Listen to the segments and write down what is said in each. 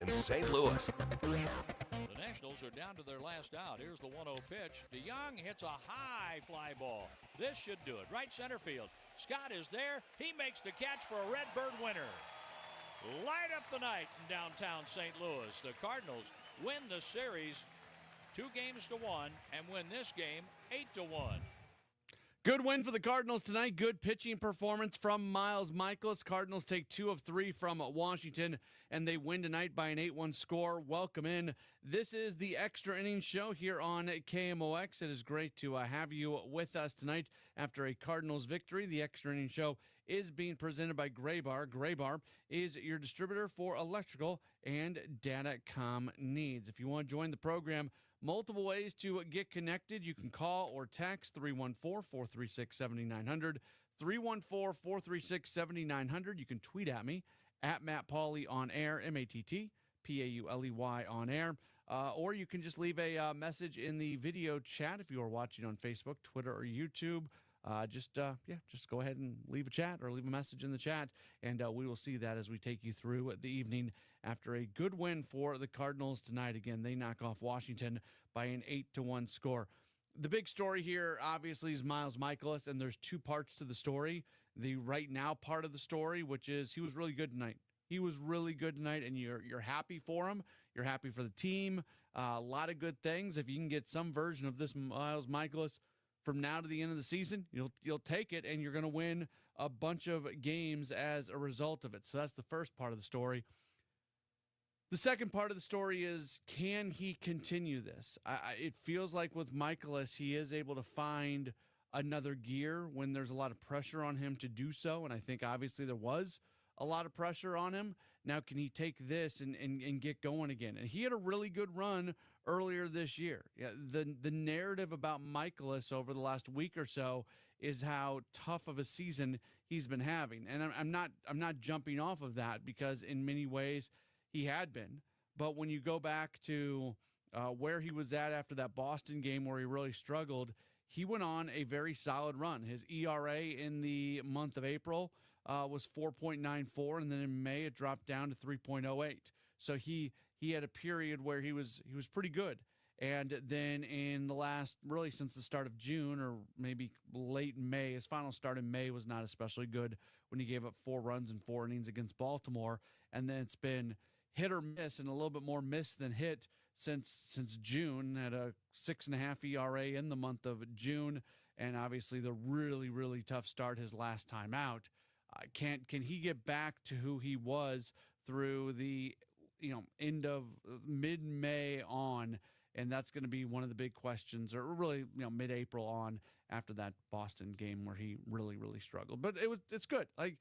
in St. Louis. The Nationals are down to their last out. Here's the 1-0 pitch. DeYoung hits a high fly ball. This should do it. Right center field. Scott is there. He makes the catch for a Redbird winner. Light up the night in downtown St. Louis. The Cardinals win the series 2-1 and win this game 8-1. Good win for the Cardinals tonight. Good pitching performance from Miles Michaelis. Cardinals take 2 of 3 from Washington, and they win tonight by an 8-1 score. Welcome in. This is the Extra Innings Show here on KMOX. It is great to have you with us tonight after a Cardinals victory. The Extra Innings Show is being presented by Graybar. Graybar is your distributor for electrical and datacom needs. If you want to join the program, multiple ways to get connected. You can call or text 314-436-7900, 314-436-7900. You can tweet at me, at Matt Pauley on air, MattPauley on air. Or you can just leave a message in the video chat if you are watching on Facebook, Twitter, or YouTube. Just go ahead and leave a chat or leave a message in the chat, and we will see that as we take you through the evening after a good win for the Cardinals tonight. Again, they knock off Washington by an 8-1 score. The big story here, obviously, is Miles Michaelis, and there's two parts to the story. The right now part of the story, which is he was really good tonight. He was really good tonight, and you're happy for him. You're happy for the team. A lot of good things. If you can get some version of this Miles Michaelis from now to the end of the season, you'll take it, and you're going to win a bunch of games as a result of it. So that's the first part of the story. The second part of the story is, can he continue this? It feels like with Michaelis, he is able to find another gear when there's a lot of pressure on him to do so, and I think obviously there was a lot of pressure on him. Now, can he take this and get going again? And he had a really good run earlier this year. Yeah, the narrative about Michaelis over the last week or so is how tough of a season he's been having. And I'm not jumping off of that, because in many ways he had been. But when you go back to where he was at after that Boston game where he really struggled, he went on a very solid run. His ERA in the month of April was 4.94, and then in May it dropped down to 3.08. So he had a period where he was pretty good. And then in the last, really since the start of June or maybe late May, his final start in May was not especially good when he gave up 4 runs in 4 innings against Baltimore. And then it's been hit or miss, and a little bit more miss than hit since June. Had a 6.5 ERA in the month of June, and obviously the really, really tough start his last time out. Can he get back to who he was through the end of mid-May on? And that's going to be one of the big questions, or really mid-April on, after that Boston game where he really, really struggled. But it's good. Like,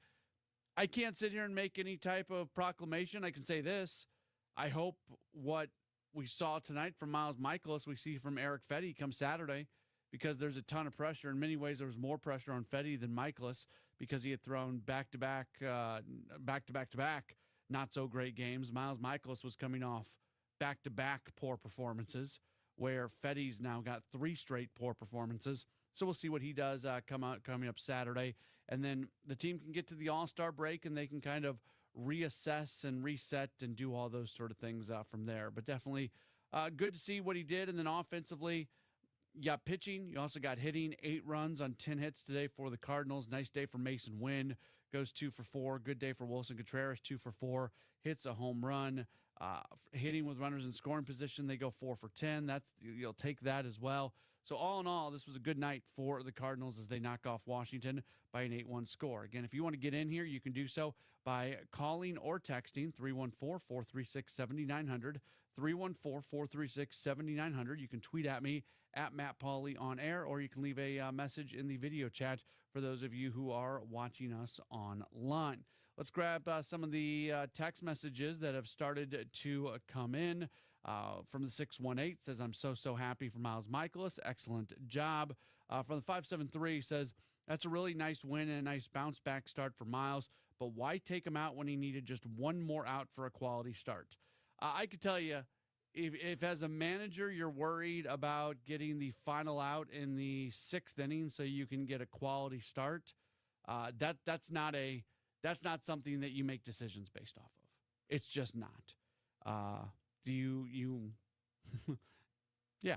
I can't sit here and make any type of proclamation. I can say this: I hope what we saw tonight from Miles Michaelis, we see from Eric Fedde come Saturday, because there's a ton of pressure. In many ways, there was more pressure on Fedde than Michaelis, because he had thrown back-to-back, not so great games. Miles Michaelis was coming off back-to-back poor performances, where Fedde's now got 3 straight poor performances. So we'll see what he does coming up Saturday. And then the team can get to the All-Star break, and they can kind of reassess and reset and do all those sort of things from there. But definitely good to see what he did. And then offensively, you got pitching. You also got hitting. 8 runs on 10 hits today for the Cardinals. Nice day for Mason Wynn. Goes 2 for 4. Good day for Wilson Contreras. 2 for 4. Hits a home run. Hitting with runners in scoring position, they go 4 for 10. You'll take that as well. So all in all, this was a good night for the Cardinals as they knock off Washington by an 8-1 score. Again, if you want to get in here, you can do so by calling or texting 314-436-7900, 314-436-7900. You can tweet at me, at Matt Pauley on air, or you can leave a message in the video chat for those of you who are watching us online. Let's grab some of the text messages that have started to come in. From the 618 says, I'm so happy for Miles Michaelis. Excellent job. From the 573 says, that's a really nice win and a nice bounce back start for Miles, but why take him out when he needed just one more out for a quality start? I could tell you, if as a manager you're worried about getting the final out in the 6th inning so you can get a quality start, that's not something that you make decisions based off of. It's just not. Do you yeah,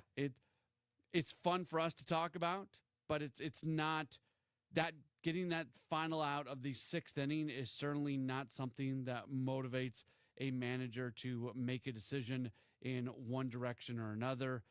it's fun for us to talk about, but it's not that getting that final out of the 6th inning is certainly not something that motivates a manager to make a decision in one direction or another.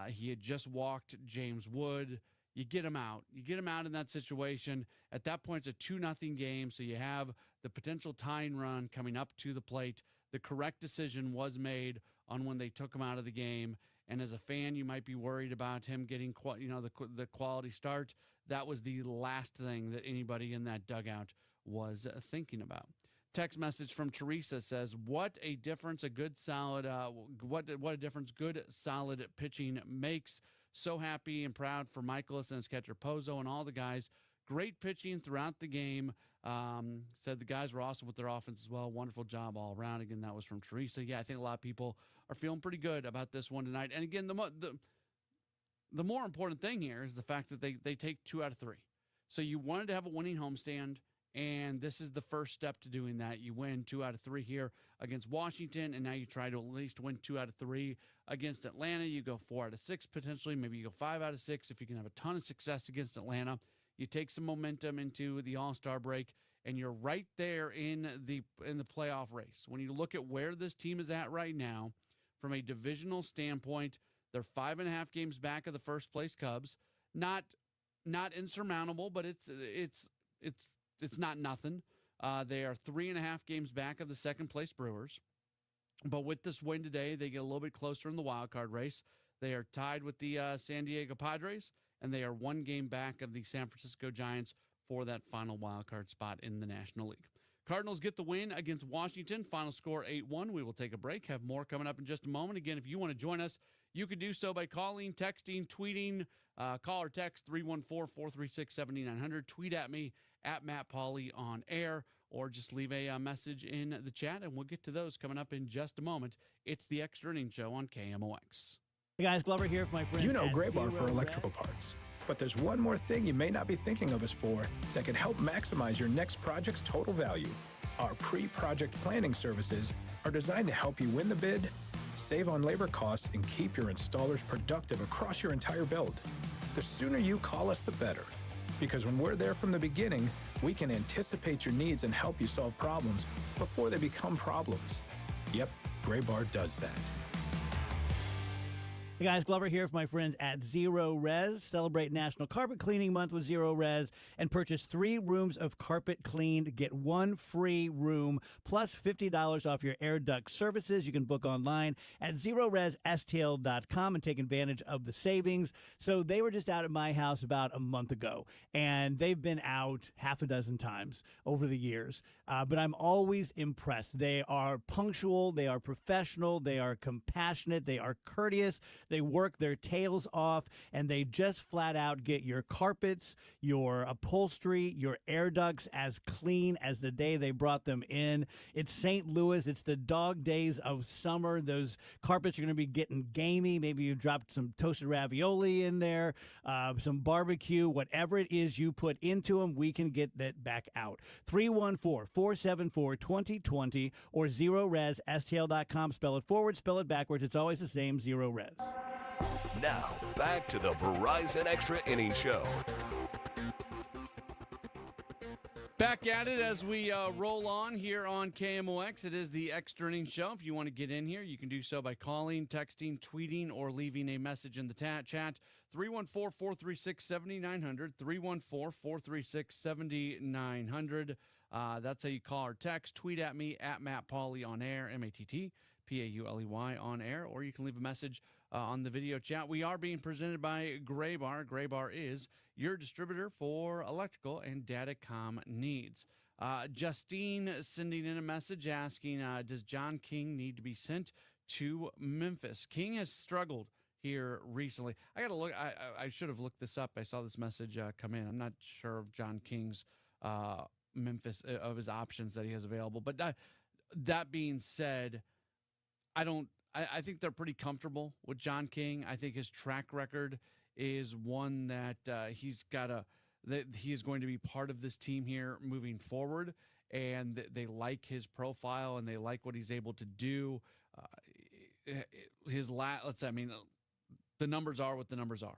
He had just walked James Wood. You get him out. You get him out in that situation. At that point, it's a 2-0 game, so you have the potential tying run coming up to the plate. The correct decision was made on when they took him out of the game. And as a fan, you might be worried about him getting the quality start. That was the last thing that anybody in that dugout was thinking about. Text message from Teresa says, "What a difference a good solid what a difference good solid pitching makes. So happy and proud for Michaelis and his catcher Pozo and all the guys. Great pitching throughout the game. Said the guys were awesome with their offense as well. Wonderful job all around." Again, that was from Teresa. Yeah, I think a lot of people are feeling pretty good about this one tonight. And again, the more important thing here is the fact that they take 2 out of 3. So you wanted to have a winning homestand, and this is the first step to doing that. You win 2 out of 3 here against Washington, and now you try to at least win 2 out of 3 against Atlanta. You go 4 out of 6 potentially. Maybe you go 5 out of 6 if you can have a ton of success against Atlanta. You take some momentum into the All-Star break, and you're right there in the playoff race. When you look at where this team is at right now, from a divisional standpoint, they're 5.5 games back of the first place Cubs. Not insurmountable, but it's not nothing. They are 3.5 games back of the second place Brewers. But with this win today, they get a little bit closer in the wild card race. They are tied with the San Diego Padres, and they are 1 game back of the San Francisco Giants for that final wild card spot in the National League. Cardinals get the win against Washington. Final score 8-1. We will take a break. Have more coming up in just a moment. Again, if you want to join us, you can do so by calling, texting, tweeting. Call or text 314-436-7900. Tweet at me at Matt Pauley on air, or just leave a message in the chat, and we'll get to those coming up in just a moment. It's the Extra Innings Show on KMOX. Hey guys, Glover here for my friend. You know Gray Bar for electrical parts. But there's one more thing you may not be thinking of us for that can help maximize your next project's total value. Our pre-project planning services are designed to help you win the bid, save on labor costs, and keep your installers productive across your entire build. The sooner you call us, the better. Because when we're there from the beginning, we can anticipate your needs and help you solve problems before they become problems. Yep, Gray Bar does that. Hey guys, Glover here for my friends at Zero Res. Celebrate National Carpet Cleaning Month with Zero Res and purchase 3 rooms of carpet cleaned. Get 1 free room plus $50 off your air duct services. You can book online at ZeroResSTL.com and take advantage of the savings. So they were just out at my house about a month ago, and they've been out half a dozen times over the years. But I'm always impressed. They are punctual, they are professional, they are compassionate, they are courteous. They work their tails off, and they just flat out get your carpets, your upholstery, your air ducts as clean as the day they brought them in. It's St. Louis. It's the dog days of summer. Those carpets are going to be getting gamey. Maybe you dropped some toasted ravioli in there, some barbecue, whatever it is you put into them, we can get that back out. 314-474-2020 or ZeroResSTL.com. Spell it forward, spell it backwards. It's always the same, Zero Res. Now, back to the Verizon Extra Innings Show. Back at it as we roll on here on KMOX. It is the Extra Innings Show. If you want to get in here, you can do so by calling, texting, tweeting, or leaving a message in the chat. 314-436-7900, 314-436-7900. That's how you call or text. Tweet at me at Matt Pauley on air, MattPauley on air, or you can leave a message on the video chat. We are being presented by Gray Bar. Gray Bar is your distributor for electrical and datacom needs. Justine sending in a message asking, does John King need to be sent to Memphis? King has struggled here recently. I got to look. I should have looked this up. I saw this message come in. I'm not sure of John King's Memphis, of his options that he has available. But that being said, I think they're pretty comfortable with John King. I think his track record is one that that he is going to be part of this team here moving forward, and they like his profile and they like what he's able to do. The numbers are what the numbers are.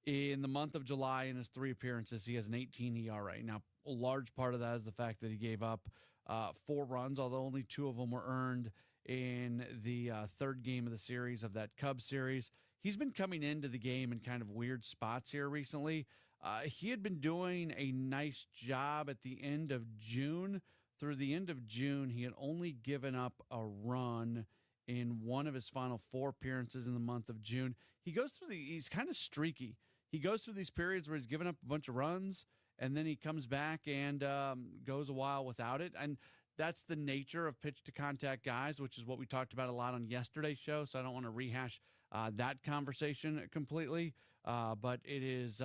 In the month of July, in his 3 appearances, he has an 18 ERA. Now, a large part of that is the fact that he gave up 4 runs, although only 2 of them were earned in the third game of the series of that Cubs series. He's been coming into the game in kind of weird spots here recently. He had been doing a nice job at the end of June. Through the end of June, he had only given up a run in one of his final 4 appearances in the month of June. He's kind of streaky. He goes through these periods where he's given up a bunch of runs, and then he comes back and goes a while without it. And that's the nature of pitch-to-contact guys, which is what we talked about a lot on yesterday's show, so I don't want to rehash that conversation completely. But it is,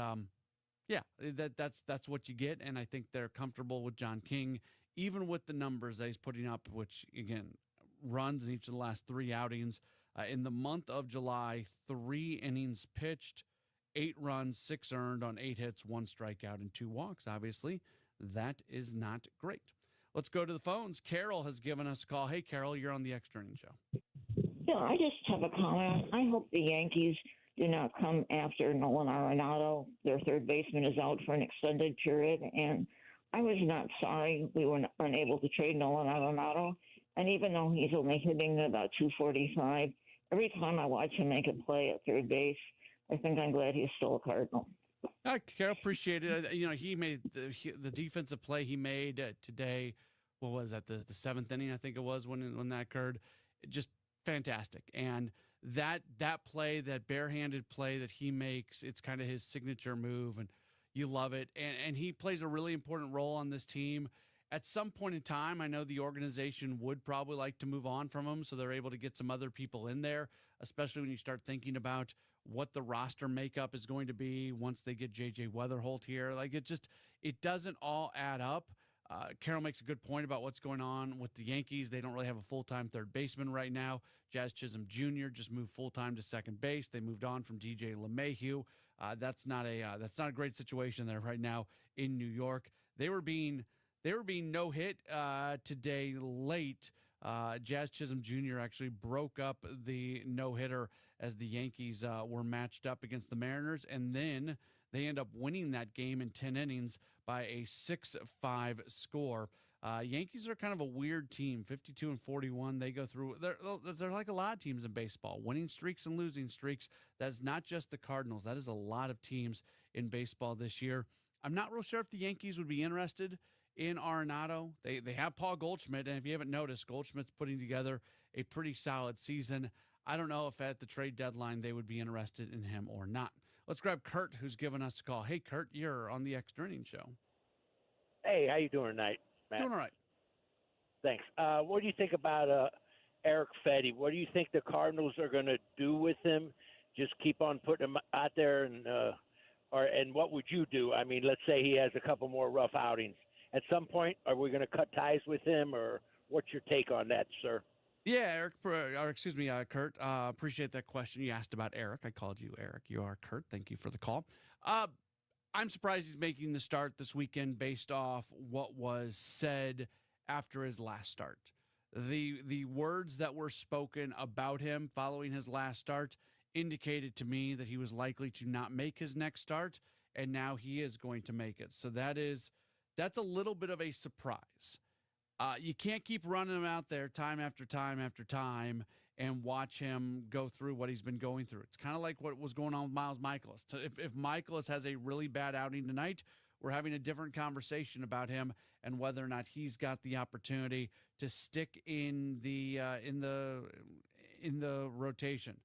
that's what you get, and I think they're comfortable with John King, even with the numbers that he's putting up, which, again, runs in each of the last 3 outings. In the month of July, 3 innings pitched, 8 runs, 6 earned on 8 hits, 1 strikeout, and 2 walks. Obviously, that is not great. Let's go to the phones. Carol has given us a call. Hey, Carol, you're on the Extra Innings Show. Yeah, I just have a comment. I hope the Yankees do not come after Nolan Arenado. Their third baseman is out for an extended period, and I was not sorry we were unable to trade Nolan Arenado. And even though he's only hitting about 245, every time I watch him make a play at third base, I think I'm glad he's still a Cardinal. Carol, appreciate it. He made the defensive play he made today. What was that? The 7th inning, I think it was when that occurred. Just fantastic. And that play, that barehanded play that he makes, it's kind of his signature move, and you love it. And he plays a really important role on this team. At some point in time, I know the organization would probably like to move on from him so they're able to get some other people in there, especially when you start thinking about what the roster makeup is going to be once they get J.J. Weatherholt here. Like, it doesn't all add up. Carol makes a good point about what's going on with the Yankees. They don't really have a full-time third baseman right now. Jazz Chisholm Jr. just moved full-time to second base. They moved on from DJ LeMahieu. That's not a great situation there right now in New York. They were being no-hit today late. Jazz Chisholm Jr. actually broke up the no-hitter as the Yankees were matched up against the Mariners, and then they end up winning that game in 10 innings by a 6-5 score. Yankees are kind of a weird team, 52-41. They go through. They're like a lot of teams in baseball, winning streaks and losing streaks. That's not just the Cardinals. That is a lot of teams in baseball this year. I'm not real sure if the Yankees would be interested in Arenado. They have Paul Goldschmidt, and if you haven't noticed, Goldschmidt's putting together a pretty solid season. I don't know if at the trade deadline they would be interested in him or not. Let's grab Kurt, who's given us a call. Hey, Kurt, you're on the Extra Innings Show. Hey, how you doing tonight, Matt? Doing all right. Thanks. What do you think about Eric Fetty? What do you think the Cardinals are going to do with him? Just keep on putting him out there, and what would you do? I mean, let's say he has a couple more rough outings. At some point, are we going to cut ties with him, or what's your take on that, sir? Yeah, Kurt. Appreciate that question. You asked about Eric. I called you Eric. You are Kurt. Thank you for the call. I'm surprised he's making the start this weekend based off what was said after his last start. The words that were spoken about him following his last start indicated to me that he was likely to not make his next start, and now he is going to make it. So that's a little bit of a surprise. You can't keep running him out there time after time after time and watch him go through what he's been going through. It's kind of like what was going on with Miles Michaelis. If Michaelis has a really bad outing tonight, we're having a different conversation about him and whether or not he's got the opportunity to stick in the rotation.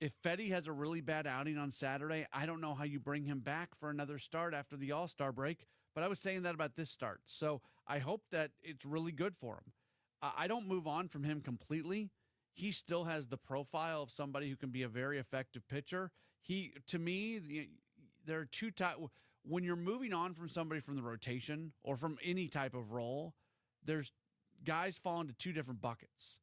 If Fetty has a really bad outing on Saturday, I don't know how you bring him back for another start after the All-Star break. But I was saying that about this start. So I hope that it's really good for him. I don't move on from him completely. He still has the profile of somebody who can be a very effective pitcher. To me, there are two types. When you're moving on from somebody from the rotation or from any type of role, there's guys fall into 2 different buckets.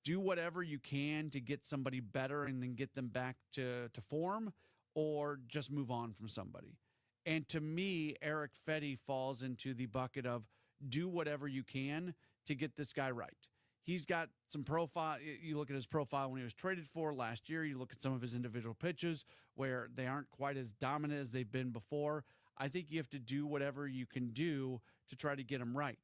Do whatever you can to get somebody better and then get them back to form, or just move on from somebody. And to me, Eric Fetty falls into the bucket of do whatever you can to get this guy right. he's got some profile. You look at his profile when he was traded for last year. You look at some of his individual pitches where they aren't quite as dominant as they've been before. I think you have to do whatever you can do to try to get him right.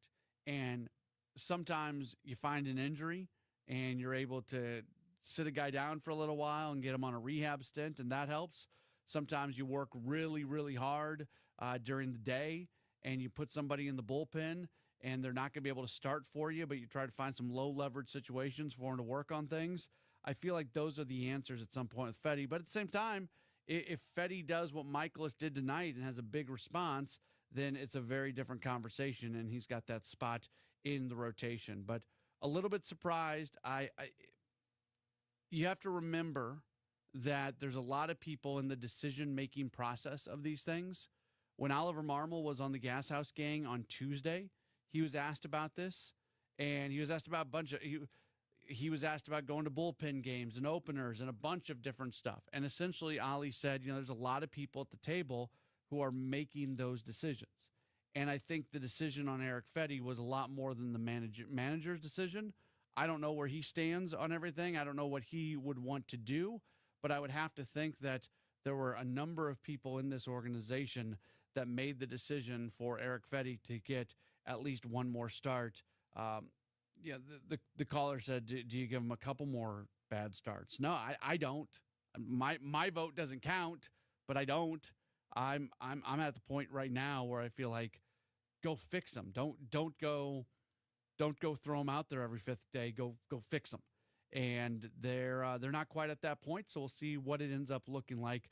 And sometimes you find an injury and you're able to sit a guy down for a little while and get him on a rehab stint, and that helps. Sometimes you work really, really hard during the day and you put somebody in the bullpen and they're not going to be able to start for you, but you try to find some low leverage situations for him to work on things. I feel like those are the answers at some point with Fetty. But at the same time, if Fetty does what Michaelis did tonight and has a big response, then it's a very different conversation, and he's got that spot in the rotation. But a little bit surprised. You have to remember that there's a lot of people in the decision-making process of these things. When Oliver Marmol was on the Gas House Gang on Tuesday, he was asked about this, and he was asked about a bunch of he was asked about going to bullpen games and openers and a bunch of different stuff. And essentially, Ollie said, there's a lot of people at the table who are making those decisions. And I think the decision on Eric Fetty was a lot more than the manager's decision. I don't know where he stands on everything. I don't know what he would want to do, but I would have to think that there were a number of people in this organization that made the decision for Eric Fetty to get at least one more start. The caller said, do you give him a couple more bad starts? No, I don't. My vote doesn't count, but I don't. I'm at the point right now where I feel like go fix them. Don't go throw them out there every fifth day. Go fix them. And they're not quite at that point, so we'll see what it ends up looking like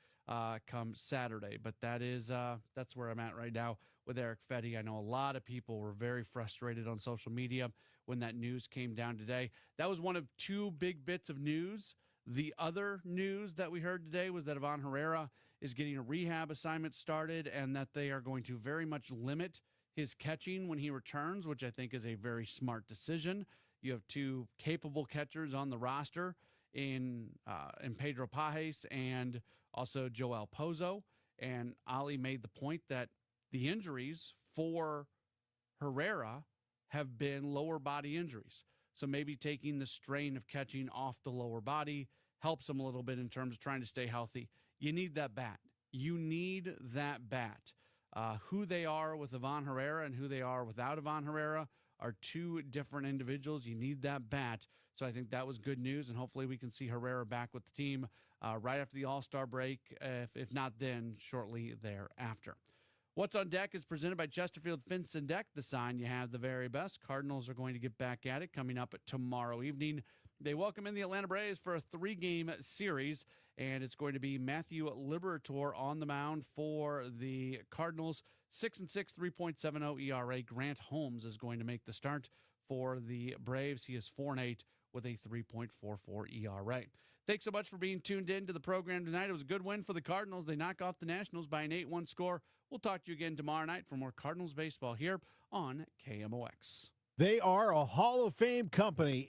come Saturday. But that's where I'm at right now with Eric Fetty. I know a lot of people were very frustrated on social media when that news came down today. That was one of two big bits of news. The other news that we heard today was that Ivan Herrera is getting a rehab assignment started and that they are going to very much limit his catching when he returns, which I think is a very smart decision. You have two capable catchers on the roster in Pedro Pajes and also Joel Pozo. And Ali made the point that the injuries for Herrera have been lower body injuries. So maybe taking the strain of catching off the lower body helps him a little bit in terms of trying to stay healthy. You need that bat. You need that bat. Who they are with Ivan Herrera and who they are without Ivan Herrera are two different individuals. You need that bat. So I think that was good news, and hopefully we can see Herrera back with the team right after the All-Star break, if not then, shortly thereafter. What's on Deck is presented by Chesterfield Fence and Deck, the sign you have the very best. Cardinals are going to get back at it coming up tomorrow evening. They welcome in the Atlanta Braves for a 3-game series, and it's going to be Matthew Liberator on the mound for the Cardinals. 6-6, 3.70 ERA. Grant Holmes is going to make the start for the Braves. He is 4-8 with a 3.44 ERA. Thanks so much for being tuned in to the program tonight. It was a good win for the Cardinals. They knock off the Nationals by an 8-1 score. We'll talk to you again tomorrow night for more Cardinals baseball here on KMOX. They are a Hall of Fame company.